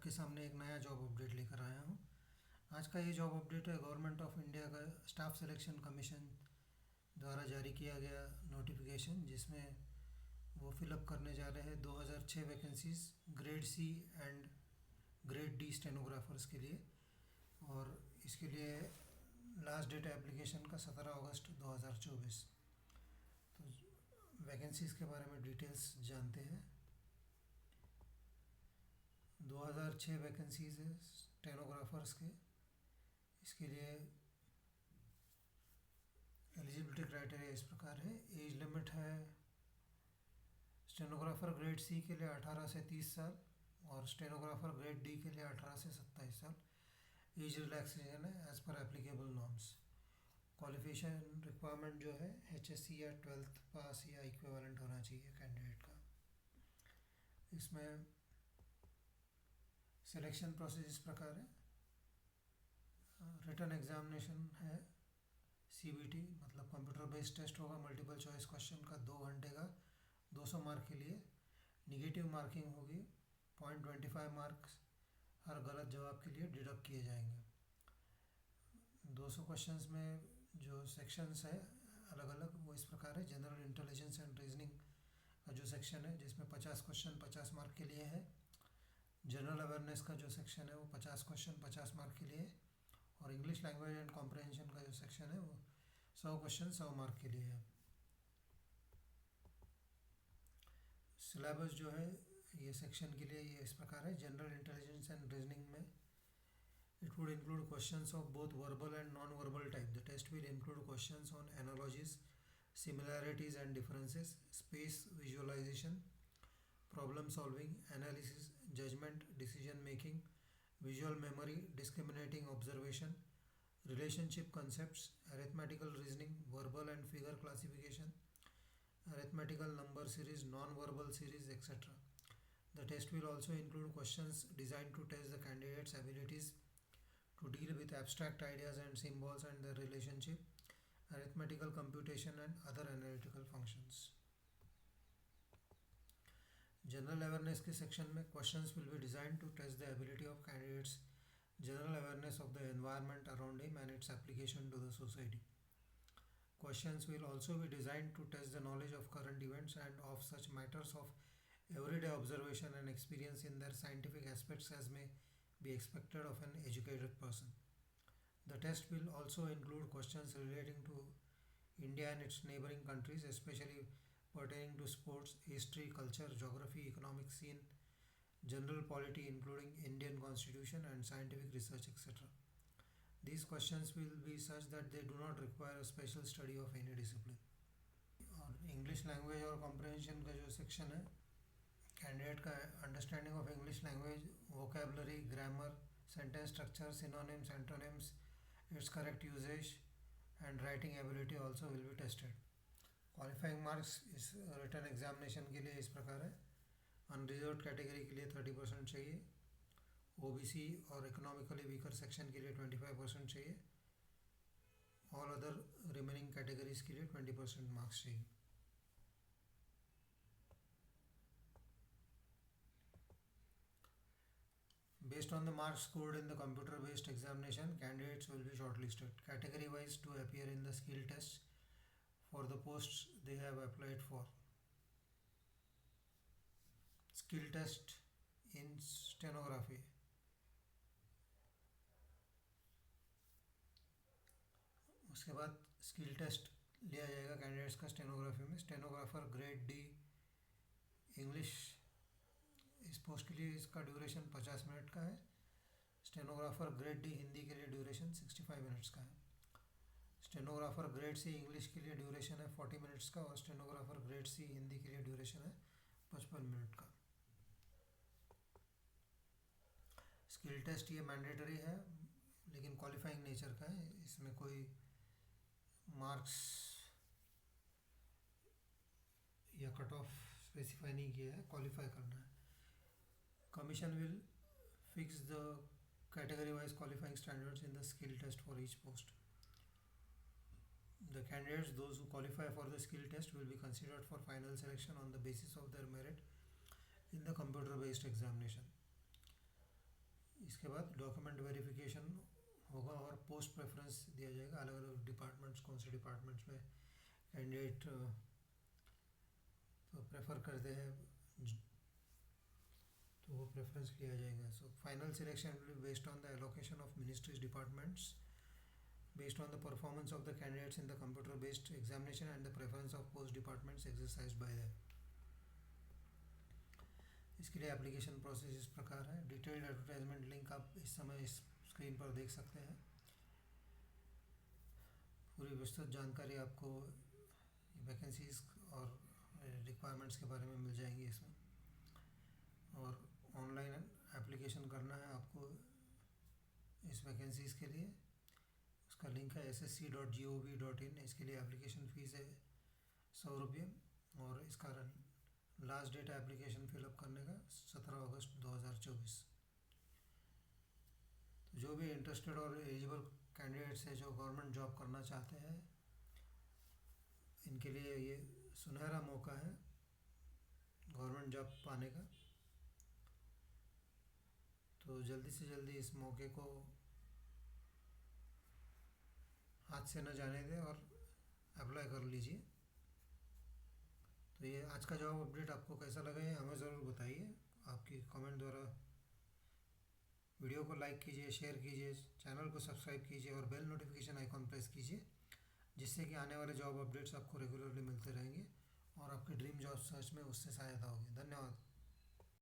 आपके सामने एक नया जॉब अपडेट लेकर आया हूँ। आज का ये जॉब अपडेट है गवर्नमेंट ऑफ इंडिया का स्टाफ सिलेक्शन कमीशन द्वारा जारी किया गया नोटिफिकेशन, जिसमें वो फिलअप करने जा रहे हैं 2006 vacancies grade C and grade D stenographers के लिए। और इसके लिए लास्ट डेट एप्लीकेशन का 17 अगस्त 2024। तो वैकेंसीज़ के बारे में डिटेल्स जानते हैं। 2006 वैकेंसीज है स्टेनोग्राफर्स के। इसके लिए एलिजिबिलिटी क्राइटेरिया इस प्रकार है। एज लिमिट है स्टेनोग्राफर ग्रेड सी के लिए 18 से 30 साल और स्टेनोग्राफर ग्रेड डी के लिए 18 से 27 साल। एज रिलैक्सेशन है एज पर एप्लीकेबल नॉर्म्स। क्वालिफिकेशन रिक्वायरमेंट जो है HSC या 12th पास या इक्विवेलेंट होना चाहिए कैंडिडेट का। इसमें सिलेक्शन प्रोसेस इस प्रकार है। रिटन एग्जामिनेशन है CBT, मतलब कंप्यूटर बेस्ड टेस्ट होगा। मल्टीपल चॉइस क्वेश्चन का 2 घंटे का 200 मार्क के लिए। निगेटिव मार्किंग होगी, 0.25 मार्क्स हर गलत जवाब के लिए डिडक्ट किए जाएंगे। 200 क्वेश्चंस में जो सेक्शंस है अलग अलग वो इस प्रकार है। जनरल इंटेलिजेंस एंड रीजनिंग का जो सेक्शन है जिसमें 50 क्वेश्चन 50 मार्क के लिए है। जनरल अवेयरनेस का जो सेक्शन है वो 50 क्वेश्चन 50 मार्क के लिए है। और इंग्लिश लैंग्वेज एंड कॉम्प्रहेंशन का जो सेक्शन है वो 100 क्वेश्चन 100 मार्क के लिए है। सिलेबस जो है ये सेक्शन के लिए ये इस प्रकार है। जनरल इंटेलिजेंस एंड रीजनिंग में it would include questions of both verbal and non-verbal type. The test will include questions on analogies, similarities and differences, space visualization, problem solving, analysis, judgment, decision making, visual memory, discriminating observation, relationship concepts, arithmetical reasoning, verbal and figure classification, arithmetical number series, non-verbal series, etc. The test will also include questions designed to test the candidate's abilities to deal with abstract ideas and symbols and their relationship, arithmetical computation and other analytical functions. General awareness के section में questions will be designed to test the ability of candidates general awareness of the environment around him and its application to the society. Questions will also be designed to test the knowledge of current events and of such matters of everyday observation and experience in their scientific aspects as may be expected of an educated person. The test will also include questions relating to India and its neighboring countries, especially pertaining to sports, history, culture, geography, economic scene, general polity including Indian constitution and scientific research, etc. These questions will be such that they do not require a special study of any discipline. और English language और comprehension का जो section है, candidate का understanding of English language, vocabulary, grammar, sentence structure, synonyms, antonyms, its correct usages and writing ability also will be tested. Qualifying marks इस written examination के लिए इस प्रकार है. अनरिजर्व कैटेगरी के लिए 30% चाहिए. OBC और इकोनॉमिकली वीकर सेक्शन के लिए 25% चाहिए. ऑल अदर रिमेनिंग कैटेगरीज के लिए 20% मार्क्स चाहिए. Based on the marks scored in the computer-based examination, candidates will be shortlisted category-wise to appear in the skill tests for the posts they have applied for. Skill test in stenography. उसके बाद skill test लिया जाएगा candidates का stenography में. Stenographer grade D English, इस post के लिए इसका ड्यूरेशन 50 मिनट का है. स्टेनोग्राफर ग्रेड डी हिंदी के लिए ड्यूरेशन 65 मिनट्स का है. स्टेनोग्राफर ग्रेड सी इंग्लिश के लिए ड्यूरेशन है 40 मिनट्स का और स्टेनोग्राफर ग्रेड सी हिंदी के लिए ड्यूरेशन है 55 मिनट का. स्किल टेस्ट ये मैंडेटरी है लेकिन क्वालिफाइंग नेचर का है. इसमें कोई मार्क्स या कट ऑफ स्पेसिफाई नहीं किया है, क्वालिफाई करना है. Commission will fix the category-wise qualifying standards in the skill test for each post. The candidates, those who qualify for the skill test, will be considered for final selection on the basis of their merit in the computer-based examination. इसके बाद document verification होगा और post preference दिया जाएगा। अलग अलग departments, कौन से डिपार्टमेंट्स में कैंडिडेट तो प्रेफर करते हैं तो वो प्रेफरेंस लिया जाएगा। So final selection will be based on the allocation of ministries departments, based on the performance of the candidates in the computer based examination and the preference of post departments exercised by them। इसके लिए application process इस प्रकार है। Detailed advertisement link आप इस समय इस screen पर देख सकते हैं। पूरी विस्तृत जानकारी आपको वैकेंसीज और रिक्वायरमेंट्स के बारे में मिल जाएंगी इसमें। और ऑनलाइन एप्लीकेशन करना है आपको इस वैकेंसीज के लिए, उसका लिंक है ssc.gov.in। इसके लिए एप्लीकेशन फ़ीस है 100 रुपये और इसका लास्ट डेट एप्लीकेशन फिलअप करने का 17 अगस्त 2024। तो जो भी इंटरेस्टेड और एलिजिबल कैंडिडेट्स हैं जो गवर्नमेंट जॉब करना चाहते हैं, इनके लिए ये सुनहरा मौका है गवर्नमेंट जॉब पाने का। तो जल्दी से जल्दी इस मौके को हाथ से न जाने दें और अप्लाई कर लीजिए। तो ये आज का जॉब अपडेट आपको कैसा लगा है हमें ज़रूर बताइए आपकी कमेंट द्वारा। वीडियो को लाइक कीजिए, शेयर कीजिए, चैनल को सब्सक्राइब कीजिए और बेल नोटिफिकेशन आइकॉन प्रेस कीजिए, जिससे कि आने वाले जॉब अपडेट्स आपको रेगुलरली मिलते रहेंगे और आपके ड्रीम जॉब सर्च में उससे सहायता होगी। धन्यवाद।